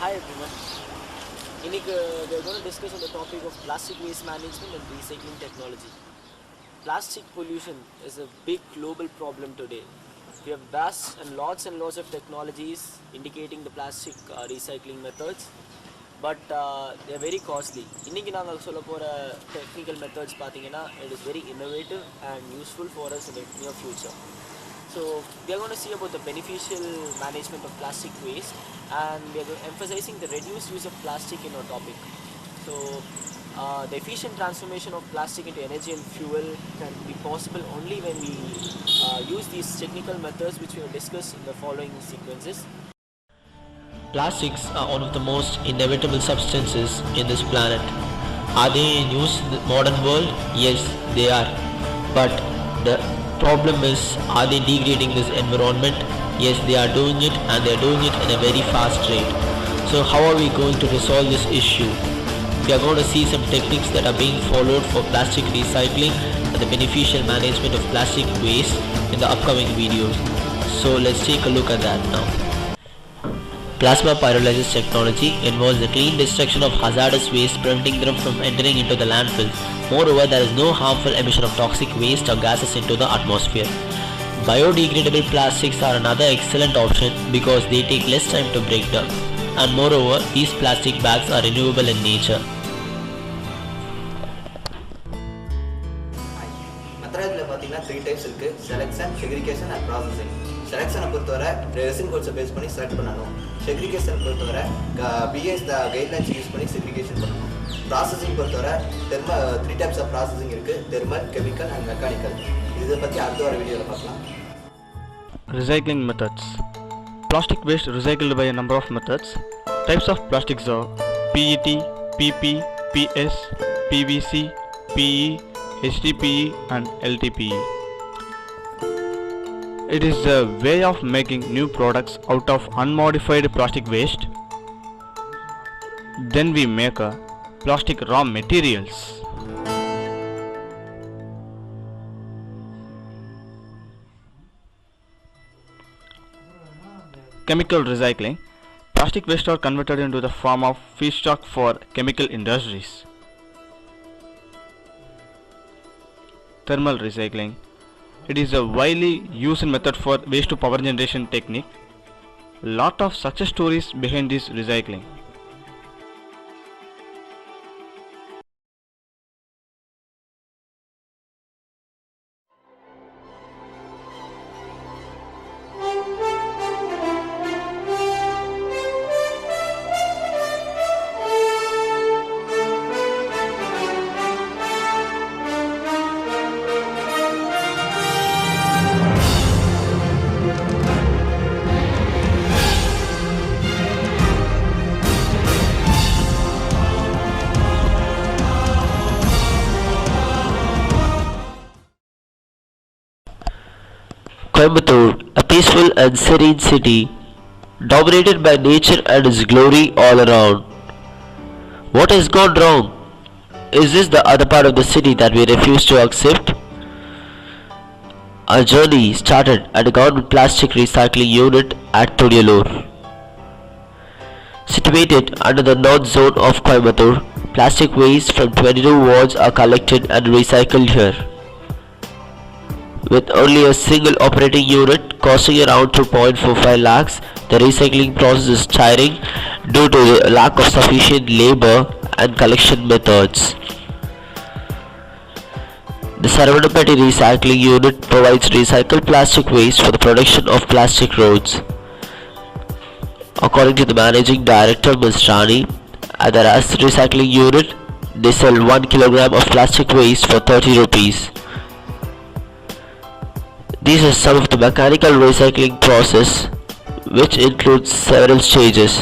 Hi everyone. இன்னைக்கு we are going to discuss on the topic of plastic waste management and recycling technology. Plastic pollution is a big global problem today. We have vast and lots of technologies indicating the plastic recycling methods, but they are very costly. இன்னைக்கு நாங்கள் சொல்ல போகிற technical methods பார்த்தீங்கன்னா it is very innovative and useful for us in the near future. So we are going to see about the beneficial management of plastic waste, and we are emphasizing the reduced use of plastic in our topic. So the efficient transformation of plastic into energy and fuel can be possible only when we use these technical methods which we have discussed in the following sequences. Plastics are one of the most inevitable substances in this planet. Are they in use in the modern world? Yes, they are. But the problem is, are they degrading this environment? Yes, they are doing it, and they are doing it in a very fast rate. So how are we going to resolve this issue? We are going to see some techniques that are being followed for plastic recycling and the beneficial management of plastic waste in the upcoming videos. So let's take a look at that now. Plasma pyrolysis technology involves the clean destruction of hazardous waste, preventing them from entering into the landfill. Moreover, there is no harmful emission of toxic waste or gases into the atmosphere. Biodegradable plastics are another excellent option because they take less time to break down. And moreover, these plastic bags are renewable in nature. மெத்தடாலஜியில் பார்த்தீங்கன்னா 3 types இருக்குது: selection, segregation and processing. செலெக்ஷனை பொறுத்தவரை resin கோட்ஸை base பண்ணி select பண்ணணும். Segregation பொறுத்தவரை PS guidelines use பண்ணி segregation பண்ணணும். Processing பொறுத்தவரை 3 types of processing இருக்குது: தெர்மல், கெமிக்கல் அண்ட் மெக்கானிக்கல். இதை பற்றி அடுத்த ஒரு வீடியோவில் பார்க்கலாம். Recycling methods. Plastic waste recycled by a number of methods. Types of plastics are PET, PP, PS, PVC, PE, HDPE and LTPE. It is a way of making new products out of unmodified plastic waste. Then we make a plastic raw materials. Chemical recycling. Plastic waste are converted into the form of feedstock for chemical industries. Thermal recycling. It is a widely used method for waste to power generation technique. Lot of success stories behind this recycling. Coimbatore, a peaceful and serene city, dominated by nature and its glory all around. What has gone wrong? Is this the other part of the city that we refuse to accept? Our journey started at the government plastic recycling unit at Todiyalur. Situated under the north zone of Coimbatore, plastic waste from 22 wards are collected and recycled here. With only a single operating unit costing around 2.45 lakhs, the recycling process is tiring due to the lack of sufficient labor and collection methods. The Saravanapetti recycling unit provides recycled plastic waste for the production of plastic roads. According to the managing director, Ms. Rani, at the RAS recycling unit, they sell 1 kilogram of plastic waste for 30 rupees. These are some of the mechanical recycling process, which includes several stages.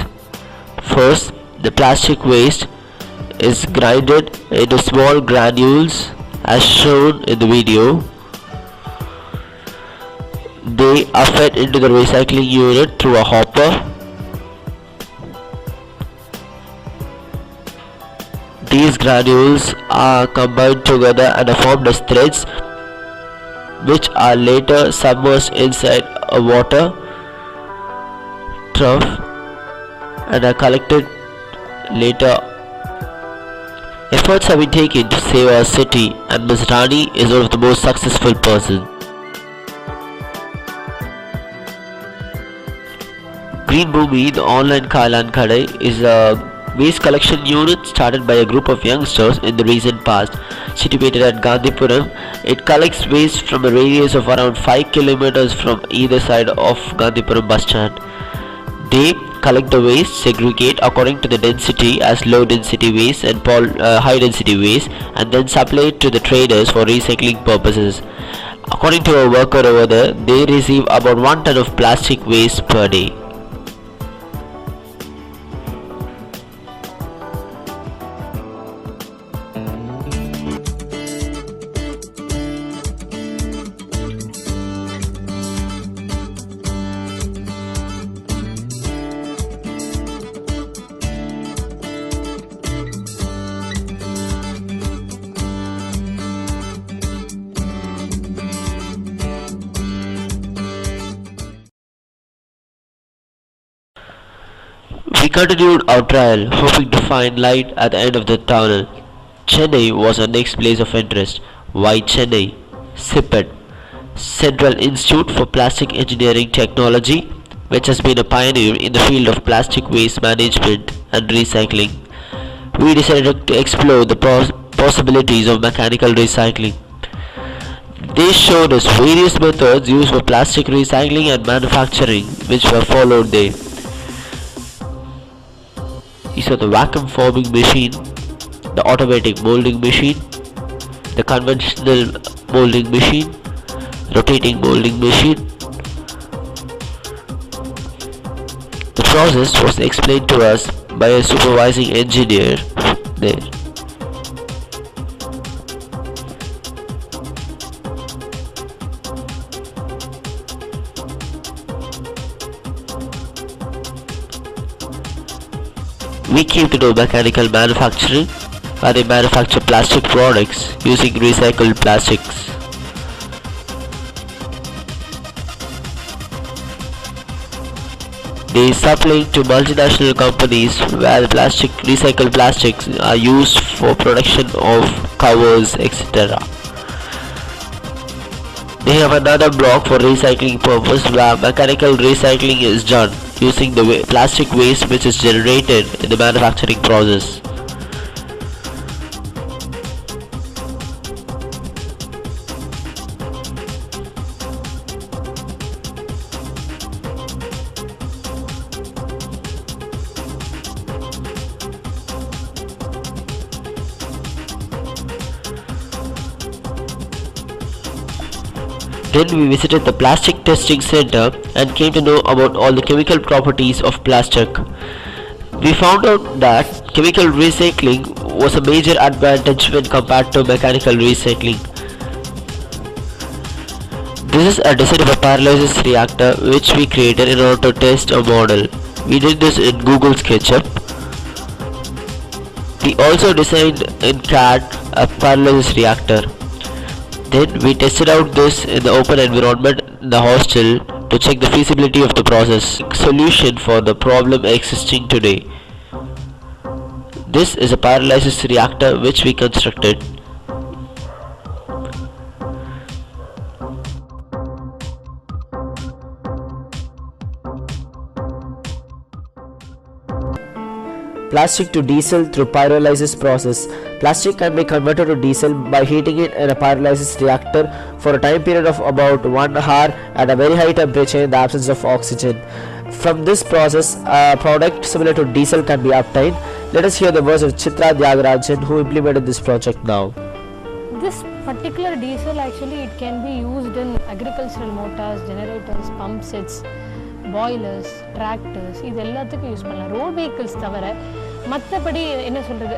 First, the plastic waste is grinded into small granules as shown in the video. They are fed into the recycling unit through a hopper. These granules are combined together and are formed as threads, which are later submerged inside a water trough and are collected later. Efforts have been taken to save our city, and Ms. Rani is one of the most successful persons. Green Bhoomi, the online Kailan Kadai, is a waste collection unit started by a group of youngsters in the recent past. Situated at Gandhipuram, it collects waste from a radius of around 5 kilometers from either side of Gandhipuram bus stand. They collect the waste, segregate according to the density as low density waste and high density waste, and then supply it to the traders for recycling purposes. According to a worker over there, they receive about 1 ton of plastic waste per day. We continued our trial, hoping to find light at the end of the tunnel. Chennai was our next place of interest. Why Chennai? CIPET, Central Institute for Plastic Engineering Technology, which has been a pioneer in the field of plastic waste management and recycling. We decided to explore the possibilities of mechanical recycling. They showed us various methods used for plastic recycling and manufacturing, which were followed there. These are the vacuum forming machine, the automatic molding machine, the conventional molding machine, rotating molding machine. The process was explained to us by a supervising engineer there. We came to know mechanical manufacturing, where they manufacture plastic products using recycled plastics. They supply to multinational companies where recycled plastics are used for production of covers, etc. They have another block for recycling purpose where mechanical recycling is done using the plastic waste which is generated in the manufacturing process. Then we visited the plastic testing center and came to know about all the chemical properties of plastic. We found out that chemical recycling was a major advantage when compared to mechanical recycling. This is a design of a pyrolysis reactor which we created in order to test a model. We did this in Google SketchUp. We also designed in CAD a pyrolysis reactor. Then we tested out this in the open environment in the hostel to check the feasibility of the process. Solution for the problem existing today. This is a pyrolysis reactor which we constructed. Plastic to diesel through pyrolysis process. Plastic can be converted to diesel by heating it in a pyrolysis reactor for a time period of about 1 hour at a very high temperature in the absence of oxygen. From this process, a product similar to diesel can be obtained. Let us hear the words of Chitra Dyagarajan, who implemented this project now. This particular diesel actually it can be used in agricultural motors, generators, pump sets, boilers, tractors, இது எல்லாத்துக்கும் use பண்ணலாம். Road vehicles தவிர மற்றபடி என்ன சொல்கிறது,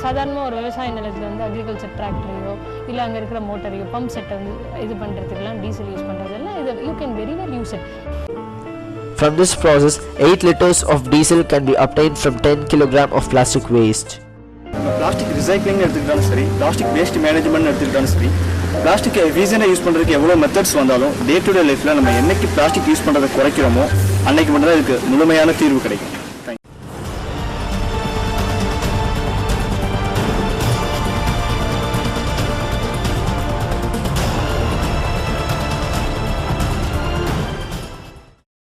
சாதாரணமாக ஒரு விவசாய நிலத்தில் வந்து அக்ரிகல்ச்சர் டிராக்டரையோ இல்லை அங்கே இருக்கிற மோட்டரையோ பம்ப் செட்டை வந்து இது பண்ணுறதுக்கெல்லாம் டீசல் யூஸ் பண்ணுறதெல்லாம் இது you can very well use it. From this process, 8 liters of diesel can be obtained from 10 kg of plastic waste. Plastic recycling எடுத்துக்கிட்டாலும் சரி, பிளாஸ்டிக் வேஸ்ட் மேனேஜ்மெண்ட் எடுத்துக்கிட்டாலும் சரி, பிளாஸ்டிக் எஃபிஷியண்டாக யூஸ் பண்ணுறதுக்கு எவ்வளோ மெத்தட்ஸ் வந்தாலும் டே டு டே லைஃப்பில் நம்ம என்னைக்கு பிளாஸ்டிக் யூஸ் பண்ணுறதை குறைக்கிறோமோ அன்னைக்கு மட்டும்தான் இதுக்கு முழுமையான தீர்வு கிடைக்கும்.